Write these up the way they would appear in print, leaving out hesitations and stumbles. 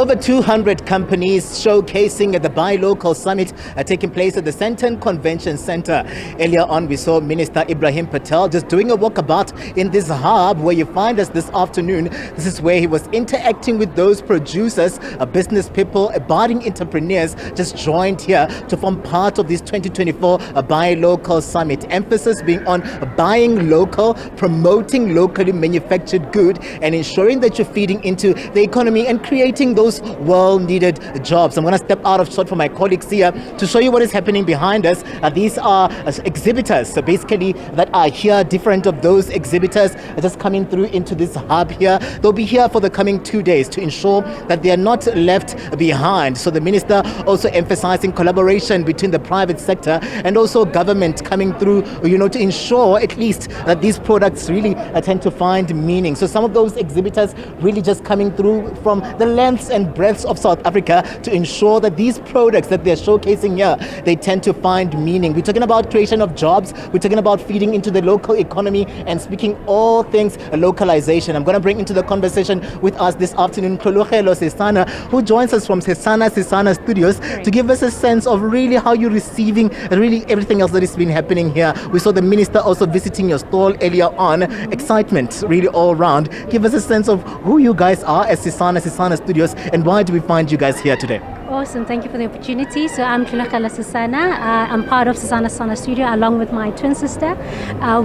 Over 200 companies showcasing at the Buy Local Summit taking place at the Sandton Convention Center. Earlier on, we saw Minister Ebrahim Patel just doing a walkabout in this hub where you find us this afternoon. This is where he was interacting with those producers, business people, budding entrepreneurs just joined here to form part of this 2024 Buy Local Summit. Emphasis being on buying local, promoting locally manufactured good, and ensuring that you're feeding into the economy and creating those well-needed jobs. I'm going to step out of shot for my colleagues here to show you what is happening behind us. These are exhibitors, so basically that are here. Different of those exhibitors are just coming through into this hub here. They'll be here for the coming 2 days to ensure that they are not left behind. So the minister also emphasizing collaboration between the private sector and also government coming through, to ensure at least that these products really tend to find meaning. So some of those exhibitors really just coming through from the lengths and breadths of South Africa to ensure that these products that they're showcasing here, they tend to find meaning. We're talking about creation of jobs, we're talking about feeding into the local economy and speaking all things localization. I'm going to bring into the conversation with us this afternoon Katlego Legodi, who joins us from SAA Studios to give us a sense of really how you're receiving really everything else that has been happening here. We saw the minister also visiting your stall earlier on. Excitement really all around. Give us a sense of who you guys are as SAA Studios and why do we find you guys here today? Awesome, thank you for the opportunity. So I'm Katlego Legodi. I'm part of SAA Studio along with my twin sister.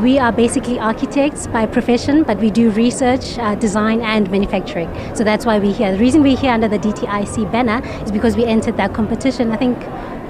We are basically architects by profession, but we do research, design and manufacturing. So that's why we're here. The reason we're here under the DTIC banner is because we entered that competition, I think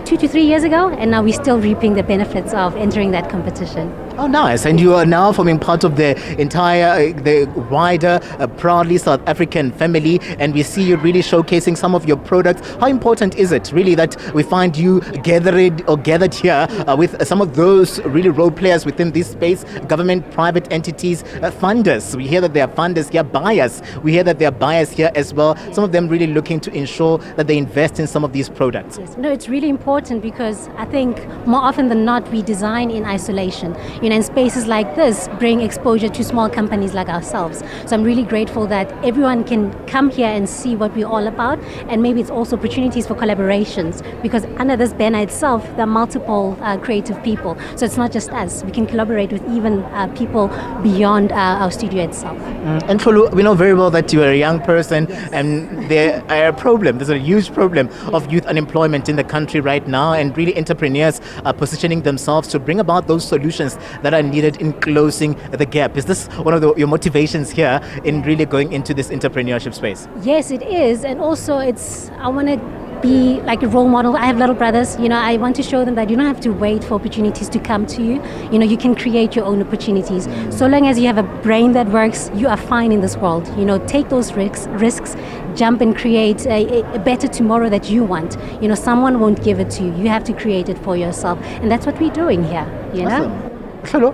2 to 3 years ago, and now we're still reaping the benefits of entering that competition. Oh, nice. And you are now forming part of the entire, the wider, proudly South African family, and we see you really showcasing some of your products. How important is it really that we find you gathered here with some of those really role players within this space, government, private entities, funders? We hear that there are funders here, buyers. We hear that there are buyers here as well. Some of them really looking to ensure that they invest in some of these products. Yes. No, it's really important because I think more often than not, we design in isolation. And spaces like this bring exposure to small companies like ourselves. So I'm really grateful that everyone can come here and see what we're all about, and maybe it's also opportunities for collaborations because under this banner itself, there are multiple creative people. So it's not just us. We can collaborate with even people beyond our studio itself. And Tolu, we know very well that you're a young person, and there's a huge problem of youth unemployment in the country right now, and really entrepreneurs are positioning themselves to bring about those solutions that are needed in closing the gap. Is this one of your motivations here in really going into this entrepreneurship space? Yes, it is. And also I want to be like a role model. I have little brothers, I want to show them that you don't have to wait for opportunities to come to you. You can create your own opportunities. So long as you have a brain that works, you are fine in this world. Take those risks, jump and create a better tomorrow that you want. Someone won't give it to you. You have to create it for yourself. And that's what we're doing here, Awesome.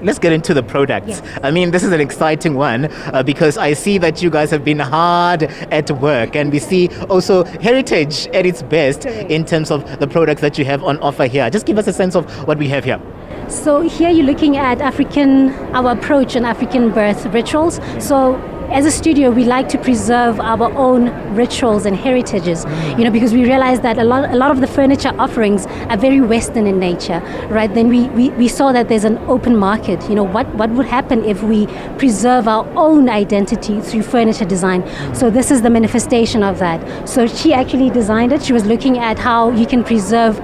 Let's get into the products. Yes. I mean, this is an exciting one because I see that you guys have been hard at work, and we see also heritage at its best in terms of the products that you have on offer here. Just give us a sense of what we have here. So here you're looking at our approach on African birth rituals. So as a studio, we like to preserve our own rituals and heritages, because we realize that a lot of the furniture offerings are very Western in nature, right? Then we saw that there's an open market. What would happen if we preserve our own identity through furniture design? So this is the manifestation of that. So she actually designed it. She was looking at how you can preserve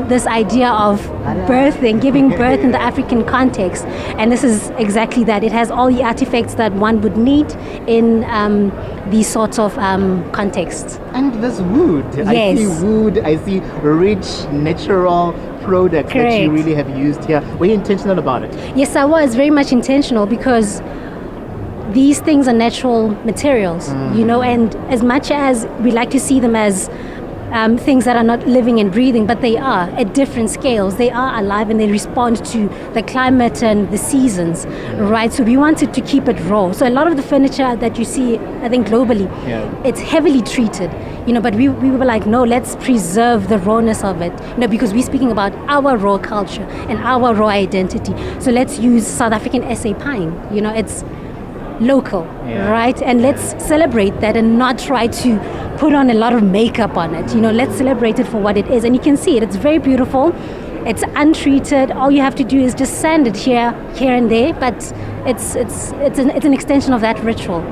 this idea of birthing, giving birth in the African context. And this is exactly that. It has all the artifacts that one would need in these sorts of contexts. And there's wood. Yes. I see wood, I see rich, natural products. Correct. That you really have used here. Were you intentional about it? Yes, I was very much intentional because these things are natural materials, and as much as we like to see them as things that are not living and breathing, but they are at different scales. They are alive and they respond to the climate and the seasons, right? So we wanted to keep it raw. So a lot of the furniture that you see, I think globally, it's heavily treated, but we were like, no, let's preserve the rawness of it, because we're speaking about our raw culture and our raw identity. So let's use South African SA pine. It's local, Yeah. right? And let's celebrate that and not try to put on a lot of makeup on it. Let's celebrate it for what it is. And you can see it, it's very beautiful. It's untreated. All you have to do is just sand it here and there, but it's an extension of that ritual.